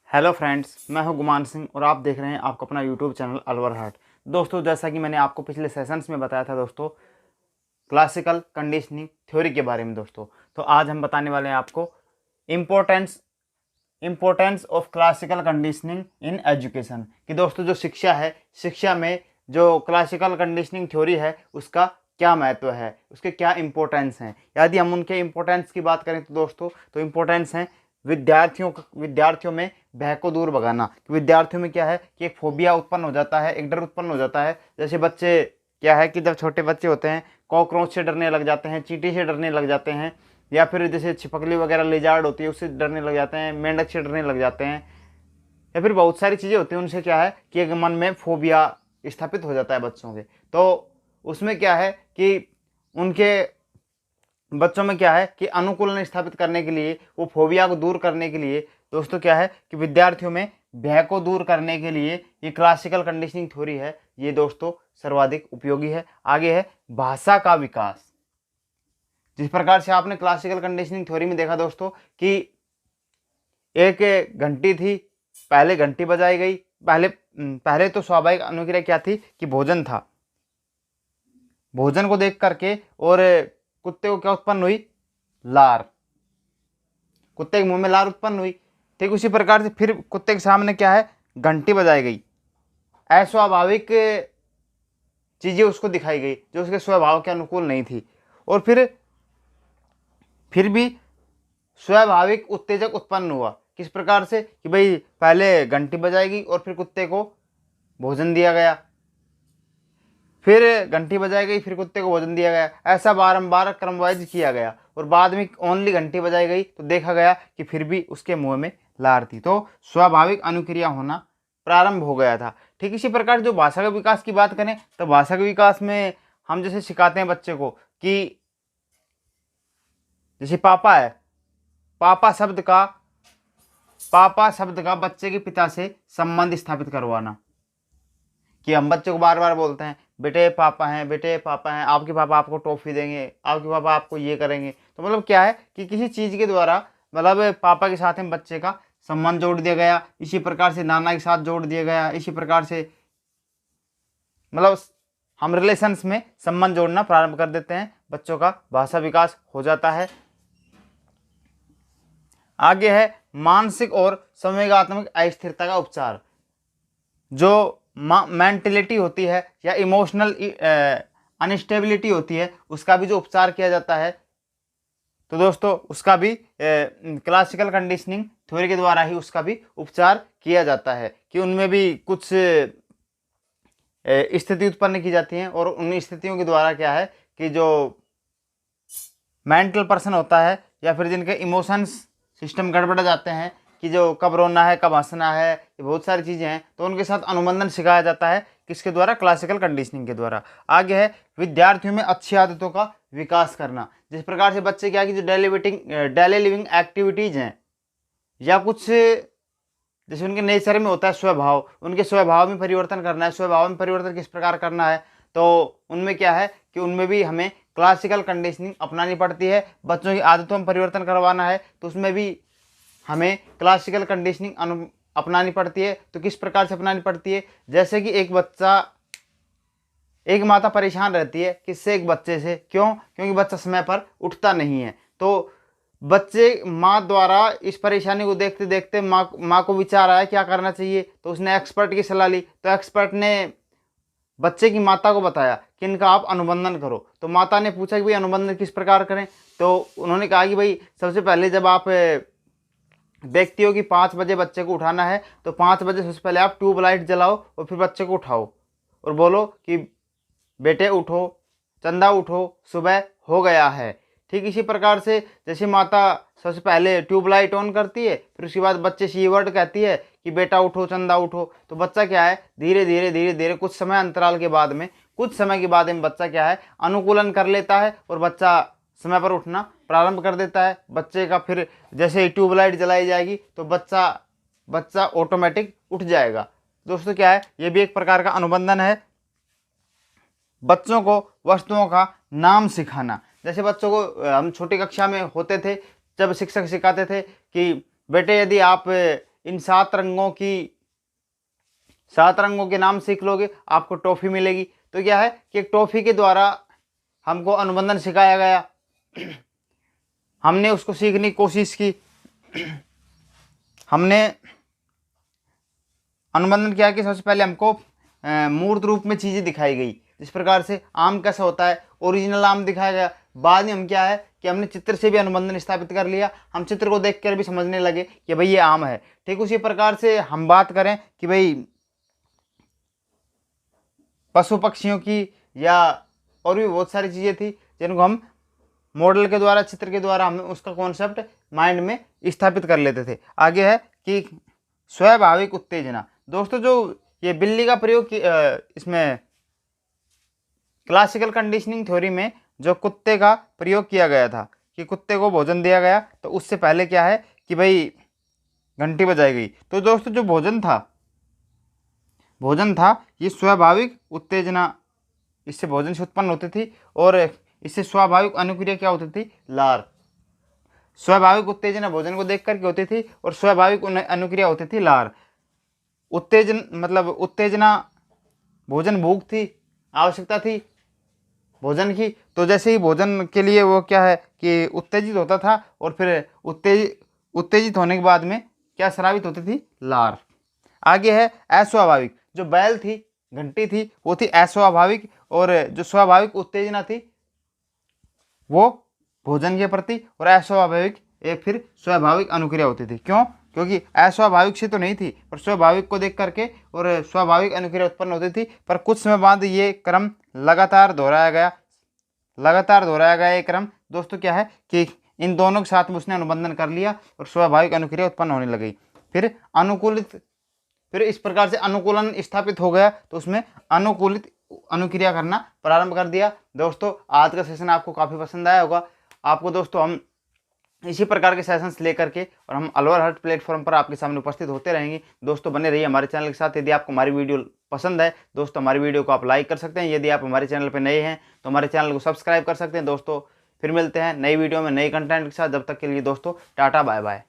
Hello friends, मैं हूं गुमान सिंह और आप देख रहे हैं आपका अपना यूट्यूब चैनल अलवर हार्ट। दोस्तों, जैसा कि मैंने आपको पिछले सेशंस में बताया था दोस्तों, क्लासिकल कंडीशनिंग थ्योरी के बारे में दोस्तों, तो आज हम बताने वाले हैं आपको importance importance of classical conditioning in education कि दोस्तों जो शिक्षा में जो क्लासिकल कंडीशनिंग थ्योरी है उसका क्या महत्व है, उसके क्या इंपॉर्टेंस हैं। यदि हम उनके इंपॉर्टेंस की बात करें तो दोस्तों, तो इंपॉर्टेंस हैं विद्यार्थियों में भय को दूर भगाना। कि विद्यार्थियों में क्या है कि एक फोबिया उत्पन्न हो जाता है, एक डर उत्पन्न हो जाता है। जैसे बच्चे क्या है कि जब छोटे बच्चे होते हैं कॉकरोच से डरने लग जाते हैं, चींटी से डरने लग जाते हैं, या फिर जैसे छिपकली वगैरह लिजार्ड होती है उससे डरने लग जाते हैं, मेंढक से डरने लग जाते हैं, या फिर बहुत सारी चीज़ें होती हैं। उनसे क्या है कि एक मन में फोबिया स्थापित हो जाता है बच्चों के। तो उसमें क्या है कि उनके बच्चों में क्या है कि अनुकूलन स्थापित करने के लिए, वो फोबिया को दूर करने के लिए दोस्तों क्या है कि विद्यार्थियों में भय को दूर करने के लिए ये क्लासिकल कंडीशनिंग थ्योरी है, ये दोस्तों सर्वाधिक उपयोगी है। आगे है भाषा का विकास। जिस प्रकार से आपने क्लासिकल कंडीशनिंग थ्योरी में देखा दोस्तों कि एक घंटी थी, पहले घंटी बजाई गई। पहले तो स्वाभाविक अनुक्रिया क्या थी कि भोजन था। भोजन को देख करके और कुत्ते को क्या उत्पन्न हुई? लार। कुत्ते के मुंह में लार उत्पन्न हुई। ठीक उसी प्रकार से फिर कुत्ते के सामने क्या है? घंटी बजाई गई। अस्वाभाविक चीजें उसको दिखाई गई जो उसके स्वभाव के अनुकूल नहीं थी, और फिर भी स्वाभाविक उत्तेजक उत्पन्न हुआ। किस प्रकार से कि भाई पहले घंटी बजाएगी और फिर कुत्ते को भोजन दिया गया, फिर घंटी बजाई गई, फिर कुत्ते को भोजन दिया गया। ऐसा बारंबार क्रमवाइज किया गया और बाद में ओनली घंटी बजाई गई तो देखा गया कि फिर भी उसके मुंह में लार थी। तो स्वाभाविक अनुक्रिया होना प्रारंभ हो गया था। ठीक इसी प्रकार जो भाषा के विकास की बात करें तो भाषा के विकास में हम जैसे सिखाते हैं बच्चे को कि जैसे पापा है, पापा शब्द का बच्चे के पिता से संबंध स्थापित करवाना। कि हम बच्चे को बार बार बोलते हैं बेटे पापा हैं, बेटे पापा हैं, आपके पापा आपको टॉफी देंगे, आपके पापा आपको ये करेंगे। तो मतलब क्या है कि किसी चीज़ के द्वारा मतलब पापा के साथ में बच्चे का संबंध जोड़ दिया गया। इसी प्रकार से नाना के साथ जोड़ दिया गया। इसी प्रकार से मतलब हम रिलेशंस में संबंध जोड़ना प्रारंभ कर देते हैं, बच्चों का भाषा विकास हो जाता है। आगे है मानसिक और संवेगात्मक अस्थिरता का उपचार। जो मेंटलिटी होती है या इमोशनल अनस्टेबिलिटी होती है उसका भी जो उपचार किया जाता है, तो दोस्तों उसका भी क्लासिकल कंडीशनिंग थ्योरी के द्वारा ही उसका भी उपचार किया जाता है। कि उनमें भी कुछ स्थिति उत्पन्न की जाती हैं और उन स्थितियों के द्वारा क्या है कि जो मेंटल पर्सन होता है या फिर जिनके इमोशंस सिस्टम गड़बड़ा जाते हैं कि जो कब रोना है कब हंसना है, ये बहुत सारी चीज़ें हैं, तो उनके साथ अनुबंधन सिखाया जाता है। किसके द्वारा? क्लासिकल कंडीशनिंग के द्वारा। आगे है विद्यार्थियों में अच्छी आदतों का विकास करना। जिस प्रकार से बच्चे क्या कि जो डेली लिविंग एक्टिविटीज़ हैं या कुछ जैसे उनके नेचर में होता है स्वभाव, उनके स्वभाव में परिवर्तन करना है। स्वभाव में परिवर्तन किस प्रकार करना है? तो उनमें क्या है कि उनमें भी हमें क्लासिकल कंडीशनिंग अपनानी पड़ती है। बच्चों की आदतों में परिवर्तन करवाना है तो उसमें भी हमें क्लासिकल कंडीशनिंग अपनानी पड़ती है। तो किस प्रकार से अपनानी पड़ती है? जैसे कि एक माता परेशान रहती है किससे? एक बच्चे से। क्यों? क्योंकि बच्चा समय पर उठता नहीं है। तो बच्चे माँ द्वारा इस परेशानी को देखते देखते माँ को विचार आया क्या करना चाहिए, तो उसने एक्सपर्ट की सलाह ली। तो एक्सपर्ट ने बच्चे की माता को बताया कि इनका आप अनुबंधन करो। तो माता ने पूछा कि भाई अनुबंधन किस प्रकार करें? तो उन्होंने कहा कि भाई सबसे पहले जब आप देखती हो कि 5 बजे बच्चे को उठाना है तो 5 बजे सबसे पहले आप ट्यूबलाइट जलाओ और फिर बच्चे को उठाओ और बोलो कि बेटे उठो, चंदा उठो, सुबह हो गया है। ठीक इसी प्रकार से जैसे माता सबसे पहले ट्यूबलाइट ऑन करती है, फिर उसके बाद बच्चे से ये वर्ड कहती है कि बेटा उठो, चंदा उठो, तो बच्चा क्या है धीरे धीरे कुछ समय अंतराल के बाद में बच्चा क्या है अनुकूलन कर लेता है और बच्चा समय पर उठना प्रारंभ कर देता है। बच्चे का फिर जैसे ही ट्यूबलाइट जलाई जाएगी तो बच्चा ऑटोमेटिक उठ जाएगा। दोस्तों क्या है, ये भी एक प्रकार का अनुबंधन है। बच्चों को वस्तुओं का नाम सिखाना। जैसे बच्चों को हम छोटी कक्षा में होते थे जब शिक्षक सिखाते थे कि बेटे यदि आप इन 7 रंगों के नाम सीख लोगे, आपको टॉफी मिलेगी। तो क्या है कि एक टॉफी के द्वारा हमको अनुबंधन सिखाया गया, हमने उसको सीखने की कोशिश की, हमने अनुबंधन किया कि सबसे पहले हमको मूर्त रूप में चीज़ें दिखाई गई। जिस प्रकार से आम कैसा होता है, ओरिजिनल आम दिखाया गया। बाद में हम क्या है कि हमने चित्र से भी अनुबंधन स्थापित कर लिया, हम चित्र को देखकर भी समझने लगे कि भाई ये आम है। ठीक उसी प्रकार से हम बात करें कि भाई पशु पक्षियों की या और भी बहुत सारी चीज़ें थी जिनको हम मॉडल के द्वारा, चित्र के द्वारा हम उसका कॉन्सेप्ट माइंड में स्थापित कर लेते थे। आगे है कि स्वाभाविक उत्तेजना। दोस्तों जो ये बिल्ली का प्रयोग इसमें क्लासिकल कंडीशनिंग थ्योरी में जो कुत्ते का प्रयोग किया गया था कि कुत्ते को भोजन दिया गया, तो उससे पहले क्या है कि भाई घंटी बजाई गई। तो दोस्तों जो भोजन था ये स्वाभाविक उत्तेजना, इससे भोजन से उत्पन्न होती थी और इससे स्वाभाविक अनुक्रिया क्या होती थी, लार। स्वाभाविक उत्तेजना भोजन को देख करके होती थी और स्वाभाविक अनुक्रिया होती थी लार। उत्तेजना भोजन, भूख थी, आवश्यकता थी भोजन की। तो जैसे ही भोजन के लिए वो क्या है कि उत्तेजित होता था और फिर उत्तेजित होने के बाद में क्या स्रावित होती थी, लार। आगे है अस्वाभाविक। जो बैल थी, घंटी थी, वो थी अस्वाभाविक, और जो स्वाभाविक उत्तेजना थी वो भोजन के प्रति, और अस्वाभाविक एक फिर स्वाभाविक अनुक्रिया होती थी। क्यों? क्योंकि अस्वाभाविक से तो नहीं थी, पर स्वाभाविक को देख करके और स्वाभाविक अनुक्रिया उत्पन्न होती थी। पर कुछ समय बाद ये क्रम लगातार दोहराया गया ये क्रम। दोस्तों क्या है कि इन दोनों के साथ में उसने अनुबंधन कर लिया और स्वाभाविक अनुक्रिया उत्पन्न होने लगी। फिर इस प्रकार से अनुकूलन स्थापित हो गया, तो उसमें अनुकूलित अनुक्रिया करना प्रारंभ कर दिया। दोस्तों आज का सेशन आपको काफ़ी पसंद आया होगा। आपको दोस्तों हम इसी प्रकार के सेशंस लेकर के और हम अलवर हट प्लेटफॉर्म पर आपके सामने उपस्थित होते रहेंगे। दोस्तों बने रहिए हमारे चैनल के साथ। यदि आपको हमारी वीडियो पसंद है दोस्तों, हमारी वीडियो को आप लाइक कर सकते हैं। यदि आप हमारे चैनल पर नए हैं तो हमारे चैनल को सब्सक्राइब कर सकते हैं। दोस्तों फिर मिलते हैं नई वीडियो में नई कंटेंट के साथ। जब तक के लिए दोस्तों टाटा बाय बाय।